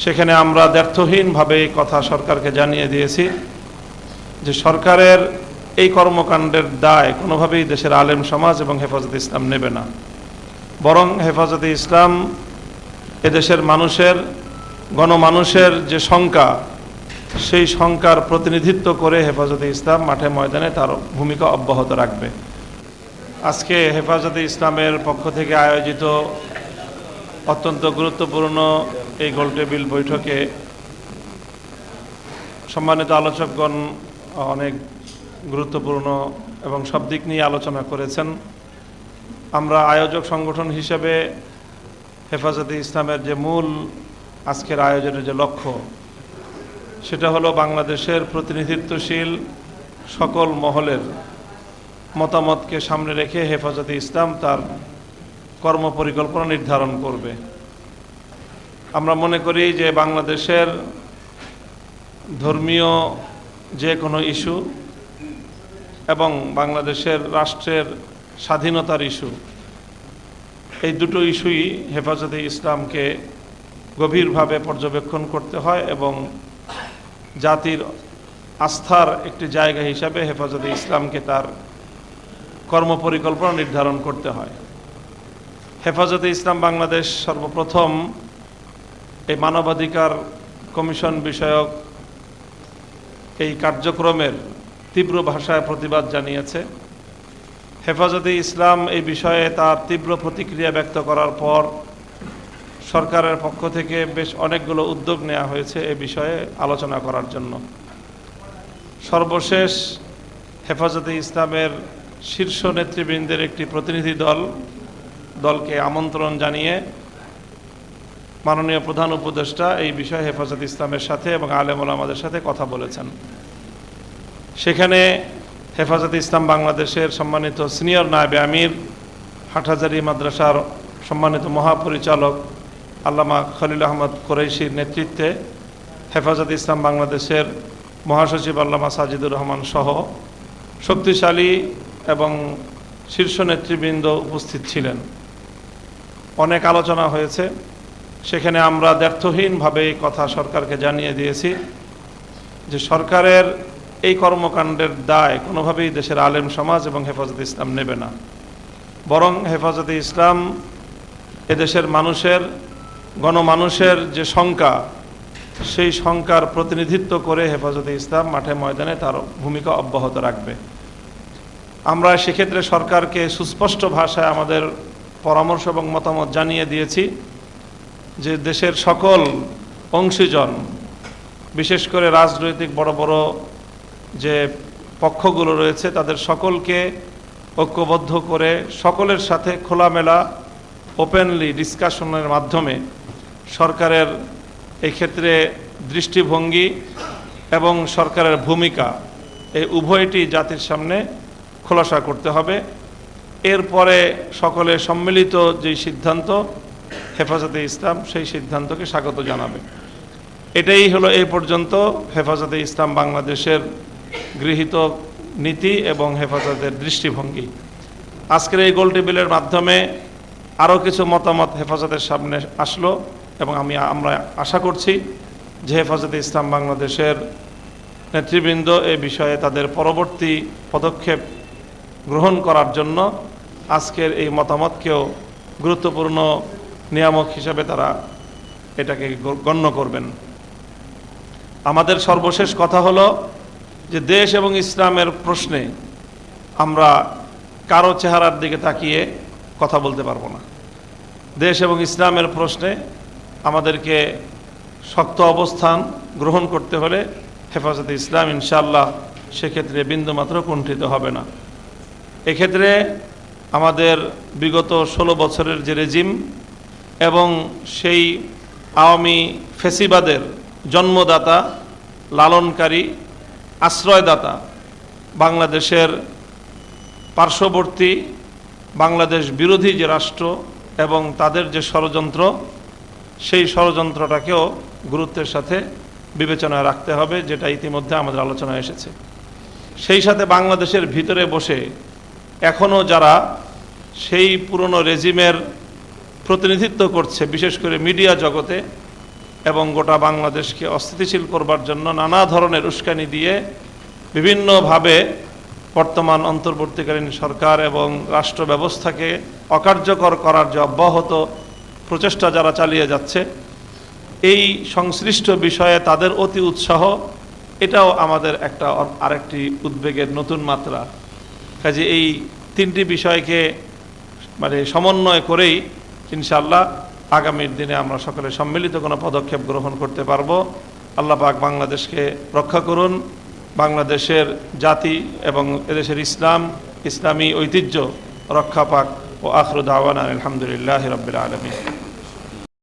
সেখানে আমরা দ্ব্যর্থহীনভাবে এই কথা সরকারকে জানিয়ে দিয়েছি যে সরকারের এই কর্মকাণ্ডের দায় কোনোভাবেই দেশের আলেম সমাজ এবং হেফাজতে ইসলাম নেবে না, বরং হেফাজতে ইসলাম এদেশের মানুষের গণমানুষের যে শঙ্কা, সেই শঙ্কার প্রতিনিধিত্ব করে হেফাজতে ইসলাম মাঠে ময়দানে তার ভূমিকা অব্যাহত রাখবে। আজকে হেফাজতে ইসলামের পক্ষ থেকে আয়োজিত অত্যন্ত গুরুত্বপূর্ণ এই গোলটেবিল বৈঠকে সম্মানিত আলোচকগণ অনেক গুরুত্বপূর্ণ এবং সব দিক নিয়ে আলোচনা করেছেন। আমরা আয়োজক সংগঠন হিসেবে হেফাজতে ইসলামের যে মূল আজকের আয়োজনের যে লক্ষ্য, সেটা হলো বাংলাদেশের প্রতিনিধিত্বশীল সকল মহলের মতামতকে সামনে রেখে হেফাজতে ইসলাম তার কর্মপরিকল্পনা নির্ধারণ করবে। আমরা মনে করি যে বাংলাদেশের ধর্মীয় যে কোনো ইস্যু এবং বাংলাদেশের রাষ্ট্রের স্বাধীনতার ইস্যু, এই দুটো ইস্যুই হেফাজতে ইসলামকে গভীরভাবে পর্যবেক্ষণ করতে হয় এবং জাতির আস্থার একটি জায়গা হিসাবে হেফাজতে ইসলামকে তার কর্মপরিকল্পনা নির্ধারণ করতে হয়। হেফাজতে ইসলাম বাংলাদেশ সর্বপ্রথম এই মানবাধিকার কমিশন বিষয়ক এই কার্যক্রমের তীব্র ভাষায় প্রতিবাদ জানিয়েছে। হেফাজতে ইসলাম এই বিষয়ে তার তীব্র প্রতিক্রিয়া ব্যক্ত করার পর সরকারের পক্ষ থেকে বেশ অনেকগুলো উদ্যোগ নেওয়া হয়েছে এ বিষয়ে আলোচনা করার জন্য। সর্বশেষ হেফাজতে ইসলামের শীর্ষ নেতৃবৃন্দের একটি প্রতিনিধি দলকে আমন্ত্রণ জানিয়ে মাননীয় প্রধান উপদেষ্টা এই বিষয়ে হেফাজতে ইসলামের সাথে এবং আলেম ওলামাদের সাথে কথা বলেছেন। সেখানে হেফাজতে ইসলাম বাংলাদেশের সম্মানিত সিনিয়র নায়েবে আমির, হাটহাজারী মাদ্রাসার সম্মানিত মহাপরিচালক আল্লামা খলিল আহমদ কুরাইশির নেতৃত্বে হেফাজতে ইসলাম বাংলাদেশের মহাসচিব আল্লামা সাজিদুর রহমান সহ শক্তিশালী এবং শীর্ষ নেতৃবৃন্দ উপস্থিত ছিলেন। অনেক আলোচনা হয়েছে। সেখানে আমরা দ্ব্যর্থহীনভাবে এই কথা সরকারকে জানিয়ে দিয়েছি যে সরকারের এই কর্মকাণ্ডের দায় কোনোভাবেই দেশের আলেম সমাজ এবং হেফাজতে ইসলাম নেবে না, বরং হেফাজতে ইসলাম এদেশের মানুষের গণমানুষের যে শঙ্কা, সেই শঙ্কার প্রতিনিধিত্ব করে হেফাজতে ইসলাম মাঠে ময়দানে তার ভূমিকা অব্যাহত রাখবে। আমরা সেক্ষেত্রে সরকারকে সুস্পষ্ট ভাষায় আমাদের পরামর্শ এবং মতামত জানিয়ে দিয়েছি যে দেশের সকল অংশীজন, বিশেষ করে রাজনৈতিক বড় বড় যে পক্ষগুলো রয়েছে, তাদের সকলকে ঐক্যবদ্ধ করে সকলের সাথে খোলামেলা ওপেনলি ডিসকাশনের মাধ্যমে সরকারের এই ক্ষেত্রে দৃষ্টিভঙ্গি এবং সরকারের ভূমিকা এই উভয়টি জাতির সামনে খোলাসা করতে হবে। এরপরে সকলে সম্মিলিত যেই সিদ্ধান্ত হেফাজতে ইসলাম, সেই সিদ্ধান্তকে স্বাগত জানাবে। এটাই হলো এই পর্যন্ত হেফাজতে ইসলাম বাংলাদেশের গৃহীত নীতি এবং হেফাজতের দৃষ্টিভঙ্গি। আজকের এই গোলটেবিলের মাধ্যমে আরও কিছু মতামত হেফাজতের সামনে আসলো এবং আমরা আশা করছি যে হেফাজতে ইসলাম বাংলাদেশের নেতৃবৃন্দ এ বিষয়ে তাদের পরবর্তী পদক্ষেপ গ্রহণ করার জন্য আজকের এই মতামতকেও গুরুত্বপূর্ণ নিয়ামক হিসাবে তারা এটাকে গণ্য করবেন। আমাদের সর্বশেষ কথা হলো যে দেশ এবং ইসলামের প্রশ্নে আমরা কারো চেহারার দিকে তাকিয়ে কথা বলতে পারবো না। দেশ এবং ইসলামের প্রশ্নে আমাদেরকে শক্ত অবস্থান গ্রহণ করতে হলে হেফাজতে ইসলাম ইনশাআল্লাহ সেক্ষেত্রে বিন্দুমাত্র কুণ্ঠিত হবে না। এক্ষেত্রে আমাদের বিগত 16 বছরের যে রেজিম এবং সেই আওয়ামী ফেসিবাদের জন্মদাতা, লালনকারী, আশ্রয়দাতা বাংলাদেশের পার্শ্ববর্তী বাংলাদেশ বিরোধী যে রাষ্ট্র এবং তাদের যে ষড়যন্ত্র, সেই ষড়যন্ত্রটাকেও গুরুত্বের সাথে বিবেচনায় রাখতে হবে, যেটা ইতিমধ্যে আমাদের আলোচনায় এসেছে। সেই সাথে বাংলাদেশের ভিতরে বসে এখনও যারা সেই পুরনো রেজিমের প্রতিনিধিত্ব করছে, বিশেষ করে মিডিয়া জগতে, এবং গোটা বাংলাদেশকে অস্থিতিশীল করবার জন্য নানা ধরনের উস্কানি দিয়ে বিভিন্নভাবে বর্তমান অন্তর্বর্তীকালীন সরকার এবং রাষ্ট্র ব্যবস্থাকে অকার্যকর করার যে অব্যাহত প্রচেষ্টা যারা চালিয়ে যাচ্ছে, এই সংশ্লিষ্ট বিষয়ে তাদের অতি উৎসাহ, এটাও আমাদের একটা আরেকটি উদ্বেগের নতুন মাত্রা। কাজে এই তিনটি বিষয়কে সমন্বয় করেই ইনশাআল্লাহ আগামীর দিনে আমরা সকলে সম্মিলিত কোনো পদক্ষেপ গ্রহণ করতে পারবো। আল্লাহ পাক বাংলাদেশকে রক্ষা করুন, বাংলাদেশের জাতি এবং এদেশের ইসলামী ঐতিহ্য রক্ষা পাক। ও আখিরু দাওয়ানা আলহামদুলিল্লাহি রাব্বিল আলামিন।